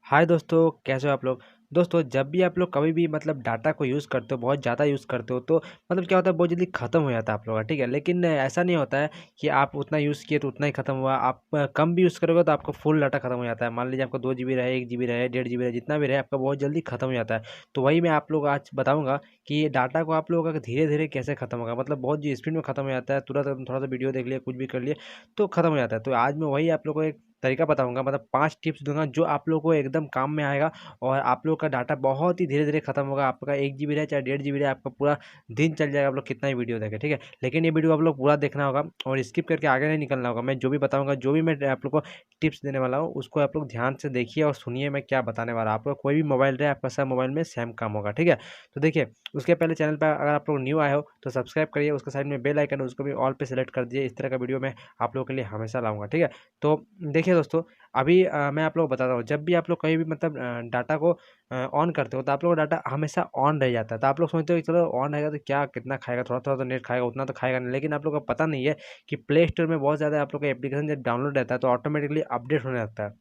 हाय दोस्तों, कैसे हो आप लोग। दोस्तों, जब भी आप लोग कभी भी मतलब डाटा को यूज़ करते हो, बहुत ज़्यादा यूज़ करते हो, तो मतलब क्या होता है, बहुत जल्दी ख़त्म हो जाता है आप लोगों का, ठीक है। लेकिन ऐसा नहीं होता है कि आप उतना यूज़ किए तो उतना ही ख़त्म हुआ। आप कम भी यूज़ करोगे तो आपका फुल डाटा ख़त्म हो जाता है। मान लीजिए आपका 2 जीबी रहे, 1 जीबी रहे, 1.5 जीबी रहे, जितना भी रहे आपका बहुत जल्दी ख़त्म हो जाता है। तो वही मैं आप लोग आज बताऊँगा कि ये डाटा को आप लोगों का धीरे-धीरे कैसे ख़त्म होगा। मतलब बहुत जी स्पीड में ख़त्म हो जाता है, तुरंत थोड़ा-सा वीडियो देख लिया, कुछ भी कर लिए तो ख़त्म हो जाता है। तो आज मैं वही आप लोगों को एक तरीका बताऊँगा, मतलब 5 टिप्स दूँगा जो आप लोगों को एकदम काम में आएगा और आप लोग का डाटा बहुत ही धीरे-धीरे खत्म होगा। आपका 1 जीबी रहे चाहे 1.5 जीबी रहे, आपका पूरा दिन चल जाएगा, आप लोग कितना ही वीडियो देखें, ठीक है। लेकिन ये वीडियो आप लोग पूरा देखना होगा और स्किप करके आगे नहीं निकलना होगा। मैं जो भी बताऊँगा, जो भी मैं आप लोग को टिप्स देने वाला हूँ, उसको आप लोग ध्यान से देखिए और सुनिए मैं क्या बताने वाला हूँ। आपका कोई भी मोबाइल रहे, आपका सब मोबाइल में सेम काम होगा, ठीक है। तो देखिए, उसके पहले चैनल पे अगर आप लोग न्यू आए हो तो सब्सक्राइब करिए, उसके साइड में बेल आइकन है उसको भी ऑल पे सेलेक्ट कर दीजिए। इस तरह का वीडियो मैं आप लोगों के लिए हमेशा लाऊँगा, ठीक है। तो देखिए दोस्तों, अभी मैं आप लोगों को बताता हूँ, जब भी आप लोग कहीं भी मतलब डाटा को ऑन करते हो तो आप लोगों का डाटा हमेशा ऑन रह जाता है। तो आप लोग सोचते हो कि चलो ऑन रहेगा तो क्या कितना खाएगा, थोड़ा-थोड़ा तो नेट खाएगा, उतना तो खाएगा नहीं। लेकिन आप लोगों को पता नहीं है कि प्ले स्टोर में बहुत ज़्यादा आप लोग का एप्लीकेशन जब डाउनलोड रहता है तो ऑटोमेटिकली अपडेट होने लगता है।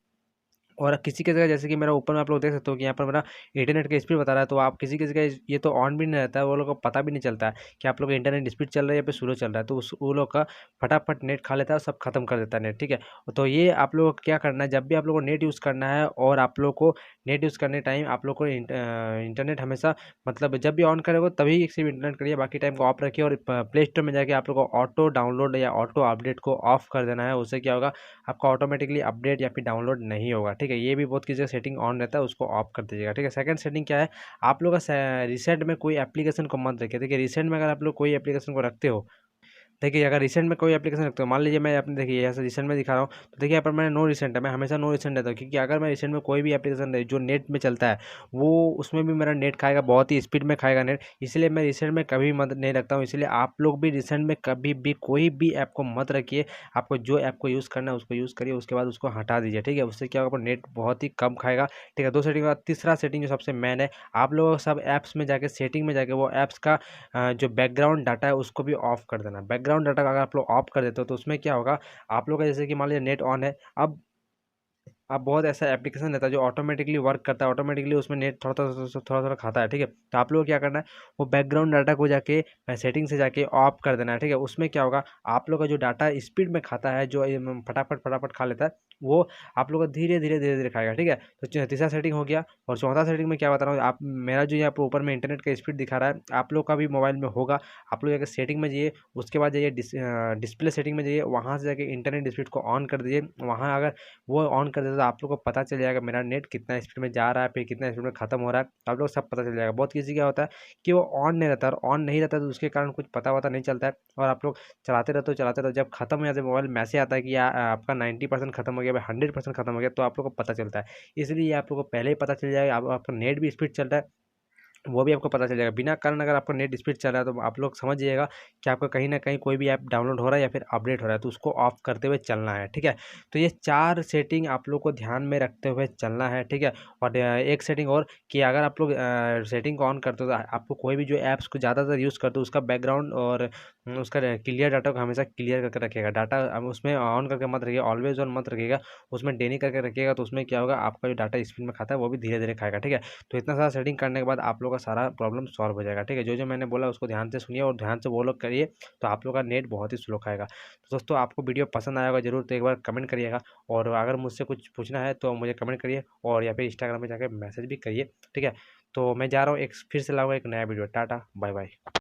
और किसी की जगह जैसे कि मेरा ऊपर में आप लोग देख सकते हो कि यहाँ पर मेरा इंटरनेट का स्पीड बता रहा है, तो आप किसी-किसी का ये तो ऑन भी नहीं रहता है, वो लोग को पता भी नहीं चलता है कि आप लोग का इंटरनेट स्पीड चल रहा है या फिर स्लो चल रहा है। तो उस वो लोग का फटाफट नेट खा लेता है और सब खत्म कर देता है नेट, ठीक है। तो ये आप लोगों को क्या करना है, जब भी आप लोगों को नेट यूज़ करना है और आप लोग को नेट यूज़ करने टाइम आप लोग को इंटरनेट हमेशा मतलब जब भी ऑन करोगे तभी सिर्फ इंटरनेट करिए, बाकी टाइम को ऑफ रखिए और प्ले स्टोर में जाके आप लोग को ऑटो डाउनलोड या ऑटो अपडेट को ऑफ कर देना है। उससे क्या होगा, आपका ऑटोमेटिकली अपडेट या फिर डाउनलोड नहीं होगा, ठीक है। ये भी बहुत किसी का सेटिंग ऑन रहता है, उसको ऑफ कर दीजिएगा, ठीक है। सेकंड सेटिंग क्या है, आप लोग का रिसेंट में कोई एप्लीकेशन को मत रखिए। देखिए, रिसेंट में अगर आप लोग कोई एप्लीकेशन को रखते हो, देखिए, अगर रिसेंट में कोई एप्लीकेशन रखते हो, मान लीजिए मैं अपने देखिए यहाँ से रिसेंट में दिखा रहा हूँ, तो देखिए यहाँ पर मैंने नो रिसेंट है, मैं हमेशा नो रिसेंट रहता हूँ, क्योंकि अगर मैं रिसेंट में कोई भी एप्लीकेशन जो नेट में चलता है, वो उसमें भी मेरा नेट खाएगा, बहुत ही स्पीड में खाएगा नेट, इसलिए मैं रिसेंट में कभी मत नहीं रखता हूँ। इसलिए आप लोग भी रिसेंट में कभी भी कोई भी ऐप को मत रखिए। आपको जो ऐप को यूज़ करना है उसको यूज़ करिए, उसके बाद उसको हटा दीजिए, ठीक है। उससे क्या होगा, नेट बहुत ही कम खाएगा, ठीक है। 2 सेटिंग के बाद तीसरा सेटिंग जो सबसे मेन है, आप लोग सब ऐप्स में जाके सेटिंग में जाके वो ऐप्स का जो बैकग्राउंड डाटा है उसको भी ऑफ कर देना। बैकग्राउंड डाटा का अगर आप लोग ऑफ कर देते हो तो उसमें क्या होगा, आप लोग का जैसे कि मान लीजिए नेट ऑन है, अब बहुत ऐसा एप्लीकेशन रहता है जो ऑटोमेटिकली वर्क करता है, ऑटोमेटिकली उसमें नेट थोड़ा-थोड़ा खाता है, ठीक है। तो आप लोग को क्या करना है, वो बैकग्राउंड डाटा को जाके सेटिंग से जाके ऑफ कर देना है, ठीक है। उसमें क्या होगा, आप लोग का जो डाटा स्पीड में खाता है, जो फटाफट खा लेता है, वो आप लोग का धीरे-धीरे खाएगा, ठीक है। तो तीसरा सेटिंग हो गया और चौथा सेटिंग में क्या बता रहा हूँ, आप मेरा जो यहाँ पे ऊपर में इंटरनेट का स्पीड दिखा रहा है, आप लोग का भी मोबाइल में होगा। आप लोग जाके सेटिंग में जाइए, उसके बाद जाइए डिस्प्ले सेटिंग में जाइए, वहाँ से जाके इंटरनेट स्पीड को ऑन कर दीजिए। वहाँ अगर वो ऑन कर देते तो आप लोग को पता चल जाएगा मेरा नेट कितना स्पीड में जा रहा है, फिर कितना स्पीड में खत्म हो रहा है, आप लोग सब पता चल जाएगा। बहुत किसी क्या होता है कि वो ऑन नहीं रहता, और ऑन नहीं रहता तो उसके कारण कुछ पता वता नहीं चलता है और आप लोग चलाते रहते हो, जब खत्म हो जाता है मोबाइल, मैसेज आता है कि आपका 90% खत्म हो गया, 100% खत्म हो गया, तो आप लोग को पता चलता है। इसलिए आप लोग को पहले ही पता चल जाएगा, आपका नेट भी स्पीड चल रहा है, वो भी आपको पता चल जाएगा। बिना कारण अगर आपका नेट स्पीड चल रहा है तो आप लोग समझ जाइएगा कि आपका कहीं न कहीं कोई भी ऐप डाउनलोड हो रहा है या फिर अपडेट हो रहा है, तो उसको ऑफ करते हुए चलना है, ठीक है। तो ये 4 सेटिंग आप लोग को ध्यान में रखते हुए चलना है, ठीक है। और एक सेटिंग और कि अगर आप लोग सेटिंग को ऑन करते हो तो आपको कोई भी जो ऐप्स को ज़्यादातर यूज़ करते हो उसका बैकग्राउंड और उसका क्लियर डाटा को हमेशा क्लियर करके रखिएगा। डाटा उसमें ऑन करके मत रखिएगा, ऑलवेज़ ऑन मत रखिएगा, उसमें डेनी करके रखिएगा, तो उसमें क्या होगा, आपका जो डाटा स्पीड में खाता है वो भी धीरे-धीरे खाएगा, ठीक है। तो इतना सारा सेटिंग करने के बाद आप लोग का सारा प्रॉब्लम सॉल्व हो जाएगा, ठीक है। जो-जो मैंने बोला उसको ध्यान से सुनिए और ध्यान से वो लोग करिए, तो आप लोग का नेट बहुत ही स्लो खाएगा। तो दोस्तों, आपको वीडियो पसंद आया होगा ज़रूर, तो एक बार कमेंट करिएगा और अगर मुझसे कुछ पूछना है तो मुझे कमेंट करिए और या फिर इंस्टाग्राम में जाके मैसेज भी करिए, ठीक है। तो मैं जा रहा हूँ, एक फिर से लाऊँगा एक नया वीडियो। टाटा, बाय-बाय।